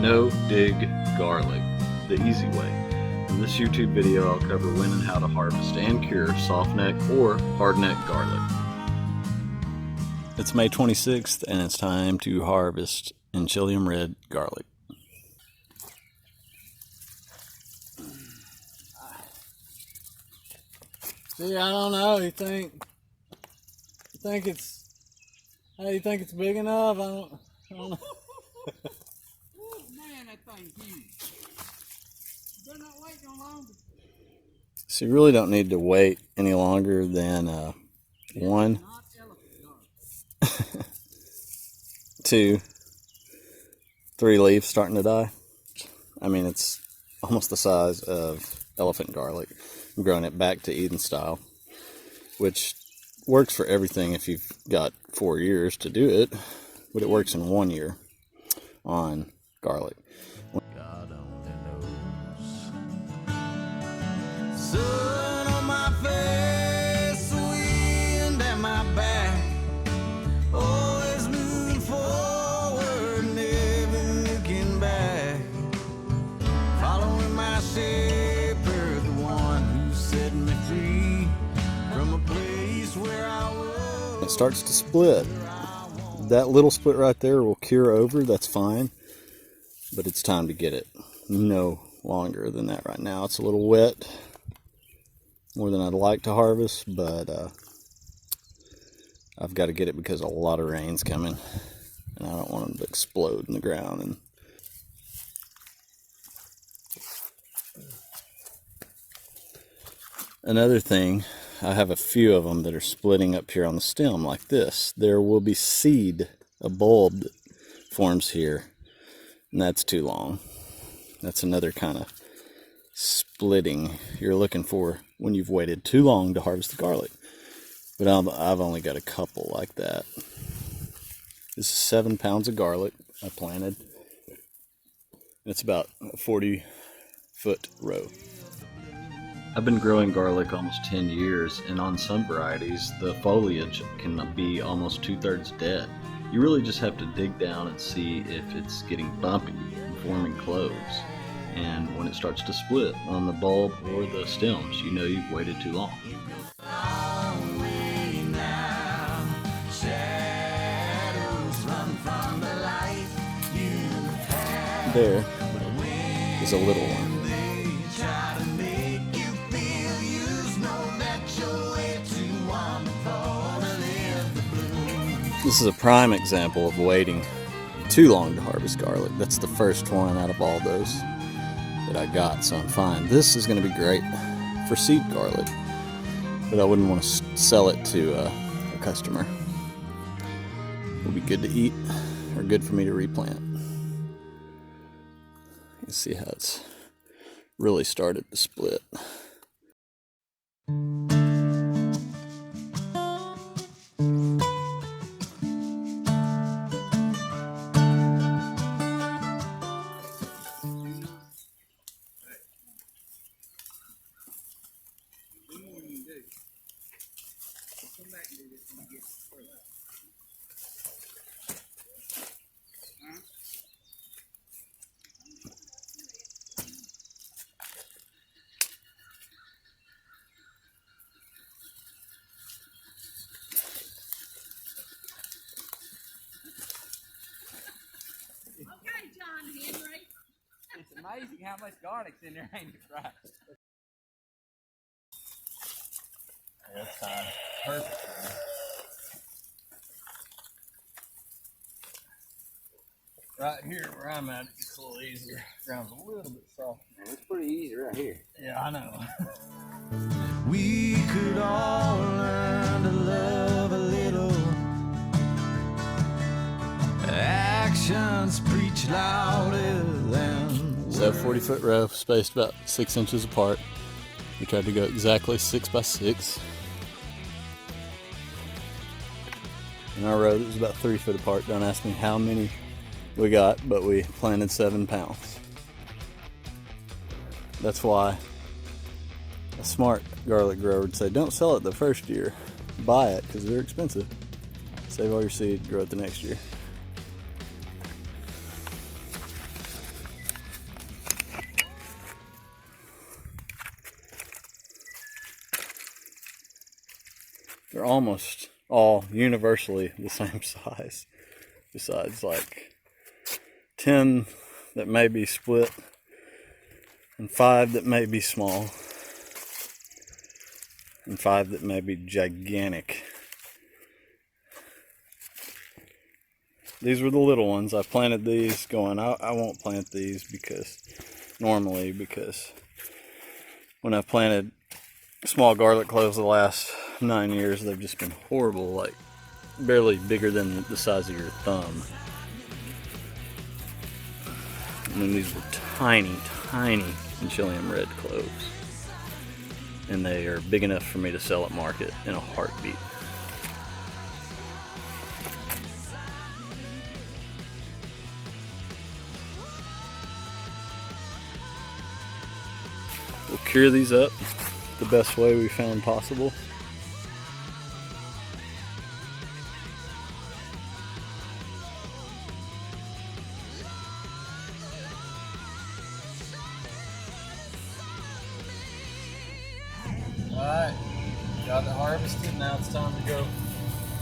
No dig garlic, the easy way. In this YouTube video, I'll cover when and how to harvest and cure softneck or hardneck garlic. It's May 26th and it's time to harvest Inchilium red garlic. See, I don't know. You think it's? Hey, you think it's big enough? I don't know. Oh man, that thing's huge. You better not wait no longer. So you really don't need to wait any longer than 1, 2, 3 leaves starting to die. I mean, it's almost the size of elephant garlic. I'm growing it back to Eden style, which works for everything if you've got 4 years to do it, but it works in 1 year on garlic. God only knows. Sun on my face, wind at my back, always moving forward, never looking back, following my shepherd, the one who set me free from a place where I was. It starts to split. That little split right there will cure over, that's fine, but it's time to get it no longer than that right now. It's a little wet, more than I'd like to harvest, but I've got to get it because a lot of rain's coming and I don't want them to explode in the ground. And another thing, I have a few of them that are splitting up here on the stem like this. There will be seed, a bulb that forms here, and that's too long. That's another kind of splitting you're looking for when you've waited too long to harvest the garlic. But I've only got a couple like that. This is 7 pounds of garlic I planted. It's about a 40-foot row. I've been growing garlic almost 10 years, and on some varieties, the foliage can be almost 2/3 dead. You really just have to dig down and see if it's getting bumpy and forming cloves. And when it starts to split on the bulb or the stems, you know you've waited too long. There is a little one. This is a prime example of waiting too long to harvest garlic. That's the first one out of all those that I got, so I'm fine. This is going to be great for seed garlic, but I wouldn't want to sell it to a customer. It'll be good to eat or good for me to replant. You can see how it's really started to split. Okay, John Henry. It's amazing how much garlic's in there, ain't it, right? That's time. Perfect. Right here where I'm at, it's a little easier. Ground's a little bit soft. It's pretty easy right here. Yeah, I know. We could all learn to love a little. Actions preach louder than So 40-foot row, spaced about 6 inches apart. We tried to go exactly 6 by 6. In our row that was about 3 foot apart. Don't ask me how many we got, but we planted 7 pounds. That's why a smart garlic grower would say, don't sell it the first year, buy it because they're expensive. Save all your seed, grow it the next year. They're almost all universally the same size, besides like 10 that may be split and 5 that may be small and 5 that may be gigantic. These were the little ones. I planted these going, I won't plant these because when I've planted small garlic cloves the last 9 years, they've just been horrible, like barely bigger than the size of your thumb. I mean, these were tiny, tiny Chilean red cloves. And they are big enough for me to sell at market in a heartbeat. We'll cure these up the best way we found possible. Alright, got it harvested. Now it's time to go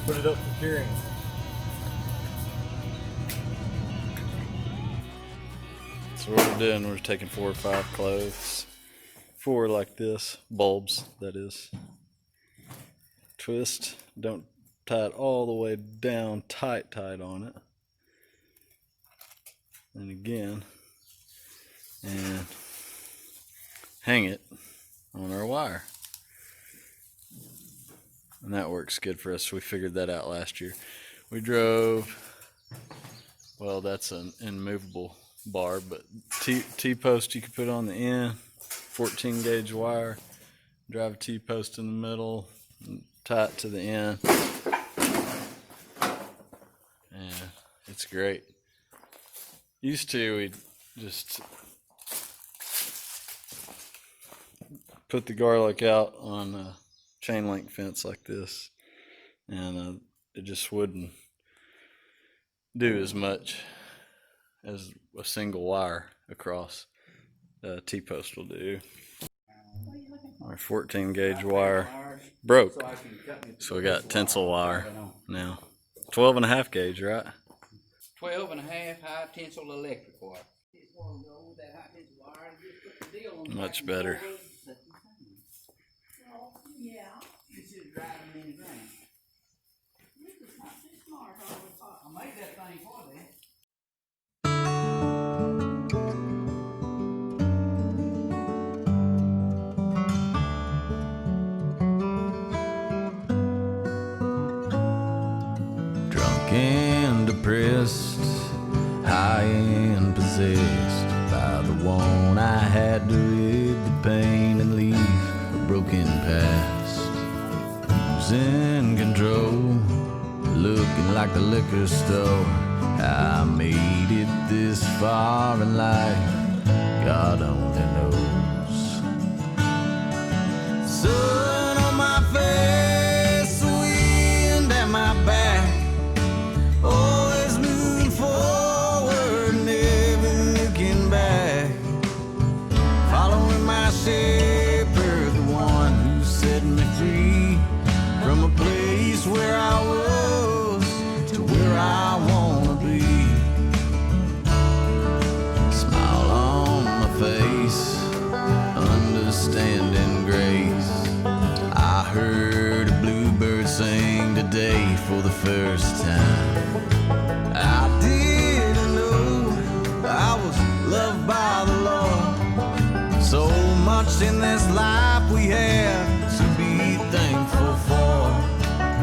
put it up for curing. So what we're doing, we're taking 4 or 5 cloves, 4 like this, bulbs that is. Twist, don't tie it all the way down tight on it. And again, and hang it on our wire. And that works good for us. We figured that out last year. We drove, well, that's an immovable bar, but T-post you could put on the end, 14 gauge wire, drive a T-post in the middle, and tie it to the end. And it's great. Used to, we'd just put the garlic out on a chain link fence like this, and it just wouldn't do as much as a single wire across T-post will do. Our 14 gauge wire broke, so we got tensile wire now. 12.5 gauge, right? 12.5 high tensile electric wire. Much better. Yeah. This is driving in the ground. This is not too smart. I made that thing for them. Drunk and depressed, high and possessed by the one I had to rid the pain and leave a broken past. Losing control, looking like the liquor store. I made it this far in life, God only knows. Sun on my face, wind at my back, always moving forward, never looking back. Following my shepherd, the one who set me free from a place where I was to where I wanna be. Smile on my face, understanding grace. I heard a bluebird sing today for the first time. I didn't know I was loved by the Lord. So much in this life we have